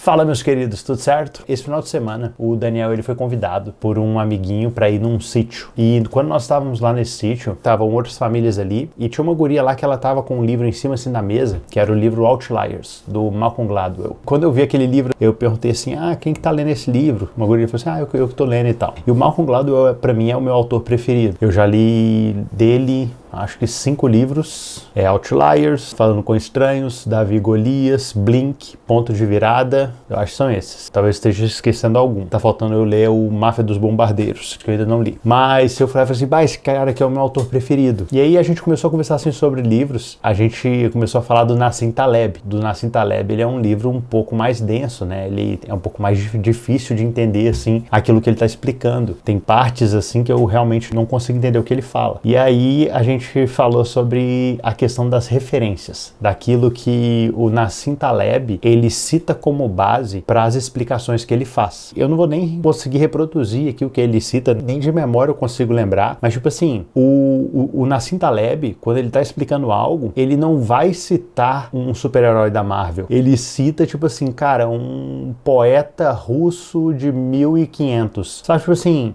Fala, meus queridos, tudo certo? Esse final de semana, o Daniel ele foi convidado por um amiguinho para ir num sítio. E quando nós estávamos lá nesse sítio, estavam outras famílias ali e tinha uma guria lá que ela tava com um livro em cima assim da mesa, que era o livro Outliers, do Malcolm Gladwell. Quando eu vi aquele livro, eu perguntei assim, quem que tá lendo esse livro? Uma guria falou assim, eu que tô lendo e tal. E o Malcolm Gladwell, pra mim, é o meu autor preferido. Eu já li dele acho que 5 livros, Outliers, Falando com Estranhos, Davi e Golias, Blink, Ponto de Virada, eu acho que são esses. Talvez esteja esquecendo algum. Tá faltando eu ler o Máfia dos Bombardeiros, que eu ainda não li. Mas eu falei assim, esse cara aqui é o meu autor preferido. E aí a gente começou a conversar assim sobre livros, a gente começou a falar do Nassim Taleb. Do Nassim Taleb, ele é um livro um pouco mais denso, né? Ele é um pouco mais difícil de entender, assim, aquilo que ele tá explicando. Tem partes, assim, que eu realmente não consigo entender o que ele fala. E aí a gente falou sobre a questão das referências, daquilo que o Nassim Taleb ele cita como base para as explicações que ele faz. Eu não vou nem conseguir reproduzir aqui o que ele cita, nem de memória eu consigo lembrar, mas tipo assim, o Nassim Taleb, quando ele tá explicando algo, ele não vai citar um super-herói da Marvel, ele cita tipo assim, cara, um poeta russo de 1500, sabe, tipo assim,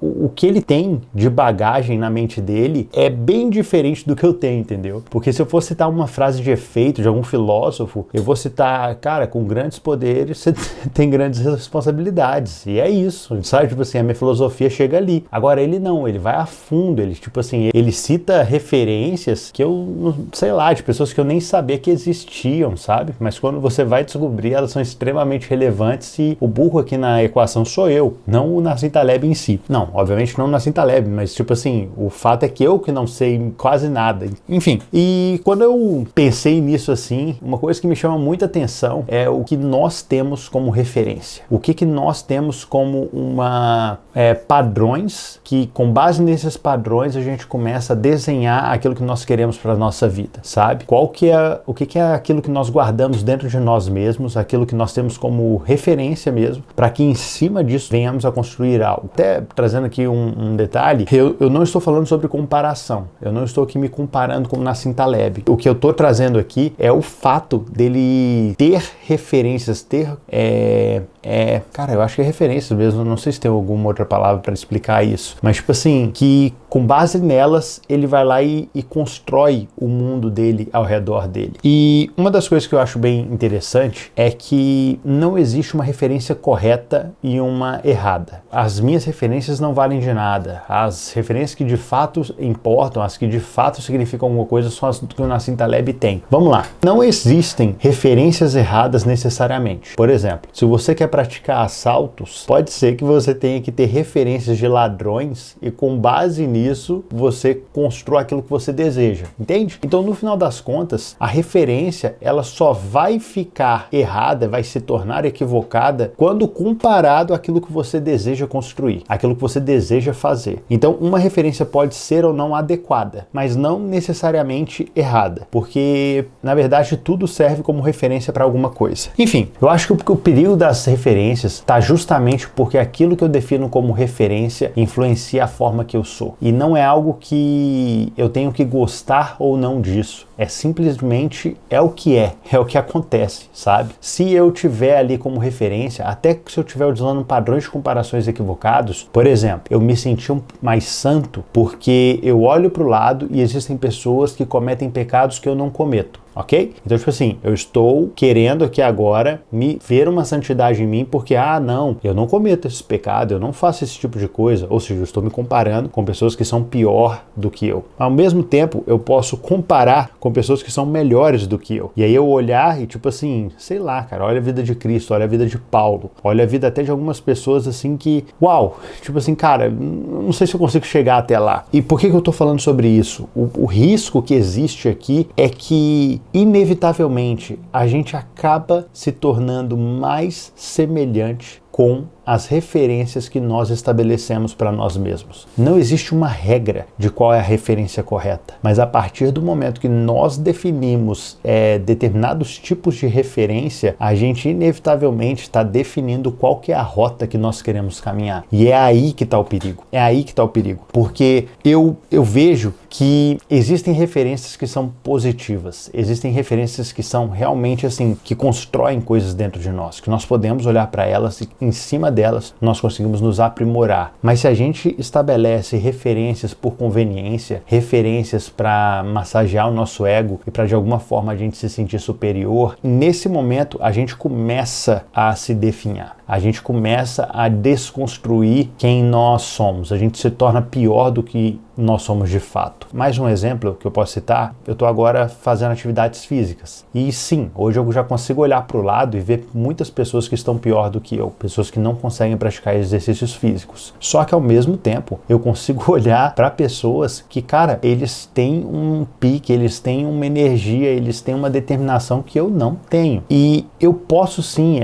o que ele tem de bagagem na mente dele é bem diferente do que eu tenho, entendeu? Porque se eu for citar uma frase de efeito de algum filósofo, eu vou citar, cara, com grandes poderes você tem grandes responsabilidades, e é isso, sabe? Tipo assim, a minha filosofia chega ali. Agora ele não, ele vai a fundo, ele tipo assim, ele cita referências que eu, sei lá, de pessoas que eu nem sabia que existiam, sabe? Mas quando você vai descobrir, elas são extremamente relevantes e o burro aqui na equação sou eu, não o Nassim Taleb em si. Não, obviamente não o Nassim Taleb, mas tipo assim, o fato é que eu que não sei quase nada. Enfim, e quando eu pensei nisso assim, uma coisa que me chama muita atenção é o que nós temos como referência. O que nós temos como padrões que, com base nesses padrões, a gente começa a desenhar aquilo que nós queremos para a nossa vida, sabe? O que é aquilo que nós guardamos dentro de nós mesmos, aquilo que nós temos como referência mesmo, para que em cima disso venhamos a construir algo. Até trazendo aqui um detalhe, eu não estou falando sobre comparação. Eu não estou aqui me comparando com o Nassim Taleb. O que eu estou trazendo aqui é o fato dele ter referências, cara, eu acho que é referências mesmo, não sei se tem alguma outra palavra para explicar isso, mas tipo assim, que com base nelas, ele vai lá e constrói o mundo dele ao redor dele. E uma das coisas que eu acho bem interessante é que não existe uma referência correta e uma errada. As minhas referências não valem de nada. As referências que de fato importam, as que de fato significam alguma coisa, são as que o Nassim Taleb tem. Vamos lá. Não existem referências erradas necessariamente. Por exemplo, se você quer praticar assaltos, pode ser que você tenha que ter referências de ladrões e com base nisso você constrói aquilo que você deseja, entende? Então, no final das contas, a referência ela só vai ficar errada, vai se tornar equivocada quando comparado àquilo que você deseja construir, aquilo que você deseja fazer. Então, uma referência pode ser ou não adequada, mas não necessariamente errada, porque na verdade tudo serve como referência para alguma coisa. Enfim, eu acho que o perigo das referências está justamente porque aquilo que eu defino como referência influencia a forma que eu sou. E não é algo que eu tenho que gostar ou não disso. É simplesmente o que acontece, sabe? Se eu tiver ali como referência, até que se eu estiver usando padrões de comparações equivocados, por exemplo, eu me senti mais santo porque eu olho para o lado e existem pessoas que cometem pecados que eu não cometo. Ok? Então, tipo assim, eu estou querendo aqui agora me ver uma santidade em mim porque, não, eu não cometo esse pecado, eu não faço esse tipo de coisa. Ou seja, eu estou me comparando com pessoas que são pior do que eu. Ao mesmo tempo, eu posso comparar com pessoas que são melhores do que eu. E aí eu olhar e, tipo assim, sei lá, cara, olha a vida de Cristo, olha a vida de Paulo, olha a vida até de algumas pessoas assim que, uau, tipo assim, cara, não sei se eu consigo chegar até lá. E por que eu tô falando sobre isso? O risco que existe aqui é que inevitavelmente a gente acaba se tornando mais semelhante com as referências que nós estabelecemos para nós mesmos. Não existe uma regra de qual é a referência correta, mas a partir do momento que nós definimos determinados tipos de referência, a gente inevitavelmente está definindo qual que é a rota que nós queremos caminhar. E é aí que está o perigo. É aí que está o perigo. Porque eu vejo que existem referências que são positivas, existem referências que são realmente assim, que constroem coisas dentro de nós, que nós podemos olhar para elas e em cima delas nós conseguimos nos aprimorar. Mas se a gente estabelece referências por conveniência, referências para massagear o nosso ego e para de alguma forma a gente se sentir superior, nesse momento a gente começa a se definhar. A gente começa a desconstruir quem nós somos. A gente se torna pior do que nós somos de fato. Mais um exemplo que eu posso citar, eu estou agora fazendo atividades físicas. E sim, hoje eu já consigo olhar para o lado e ver muitas pessoas que estão pior do que eu. Pessoas que não conseguem praticar exercícios físicos. Só que ao mesmo tempo, eu consigo olhar para pessoas que, cara, eles têm um pique, eles têm uma energia, eles têm uma determinação que eu não tenho. E eu posso sim,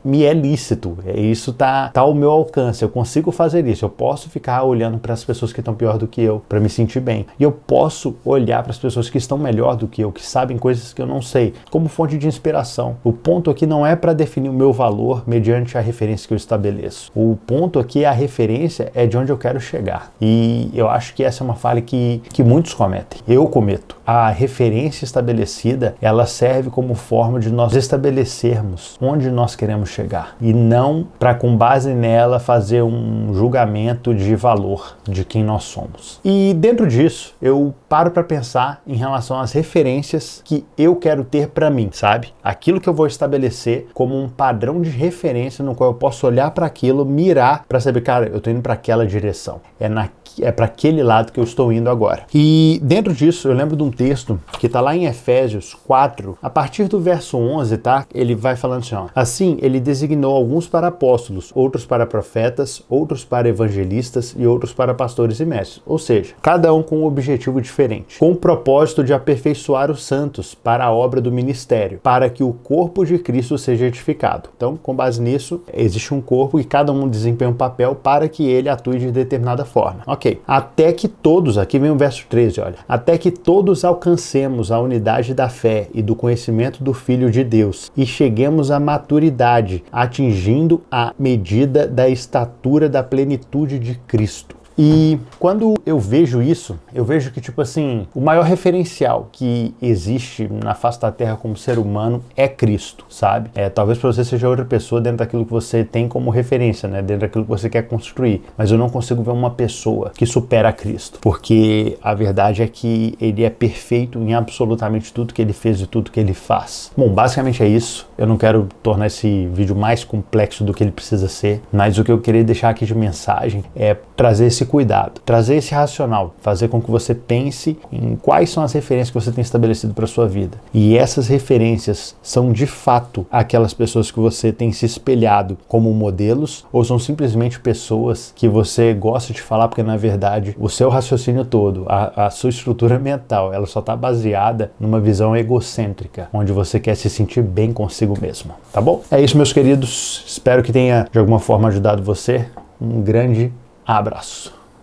me é lícito. Isso tá ao meu alcance. Eu consigo fazer isso. Eu posso ficar olhando para as pessoas que estão pior do que eu, para me sentir bem. E eu posso olhar para as pessoas que estão melhor do que eu, que sabem coisas que eu não sei, como fonte de inspiração. O ponto aqui não é para definir o meu valor mediante a referência que eu estabeleço. O ponto aqui é a referência, é de onde eu quero chegar. E eu acho que essa é uma falha que muitos cometem. Eu cometo. A referência estabelecida, ela serve como forma de nós estabelecermos onde nós queremos chegar. E não para, com base nela, fazer um julgamento de valor de quem nós somos. E dentro disso, eu paro para pensar em relação às referências que eu quero ter para mim, sabe? Aquilo que eu vou estabelecer como um padrão de referência no qual eu posso olhar para aquilo, mirar para saber, cara, eu tô indo para aquela direção. É para aquele lado que eu estou indo agora. E dentro disso, eu lembro de um texto que está lá em Efésios 4, a partir do verso 11, tá? Ele vai falando assim, ó. Assim, ele designou alguns para apóstolos, outros para profetas, outros para evangelistas e outros para pastores e mestres. Ou seja, cada um com um objetivo diferente, com o propósito de aperfeiçoar os santos para a obra do ministério, para que o corpo de Cristo seja edificado. Então, com base nisso, existe um corpo e cada um desempenha um papel para que ele atue de determinada forma. Ok. Até que todos, aqui vem o verso 13, olha. Até que todos alcancemos a unidade da fé e do conhecimento do Filho de Deus e cheguemos à maturidade, atingindo a medida da estatura da plenitude de Cristo. E quando eu vejo isso, eu vejo que, o maior referencial que existe na face da Terra como ser humano é Cristo, sabe? Talvez para você seja outra pessoa dentro daquilo que você tem como referência, né? Dentro daquilo que você quer construir. Mas eu não consigo ver uma pessoa que supera Cristo, porque a verdade é que ele é perfeito em absolutamente tudo que ele fez e tudo que ele faz. Bom, basicamente é isso. Eu não quero tornar esse vídeo mais complexo do que ele precisa ser, mas o que eu queria deixar aqui de mensagem é trazer esse cuidado, trazer esse racional, fazer com que você pense em quais são as referências que você tem estabelecido para sua vida. E essas referências são de fato aquelas pessoas que você tem se espelhado como modelos, ou são simplesmente pessoas que você gosta de falar porque na verdade o seu raciocínio todo, a sua estrutura mental, ela só está baseada numa visão egocêntrica, onde você quer se sentir bem consigo mesmo, tá bom? É isso, meus queridos, espero que tenha de alguma forma ajudado você. Um grande abraço.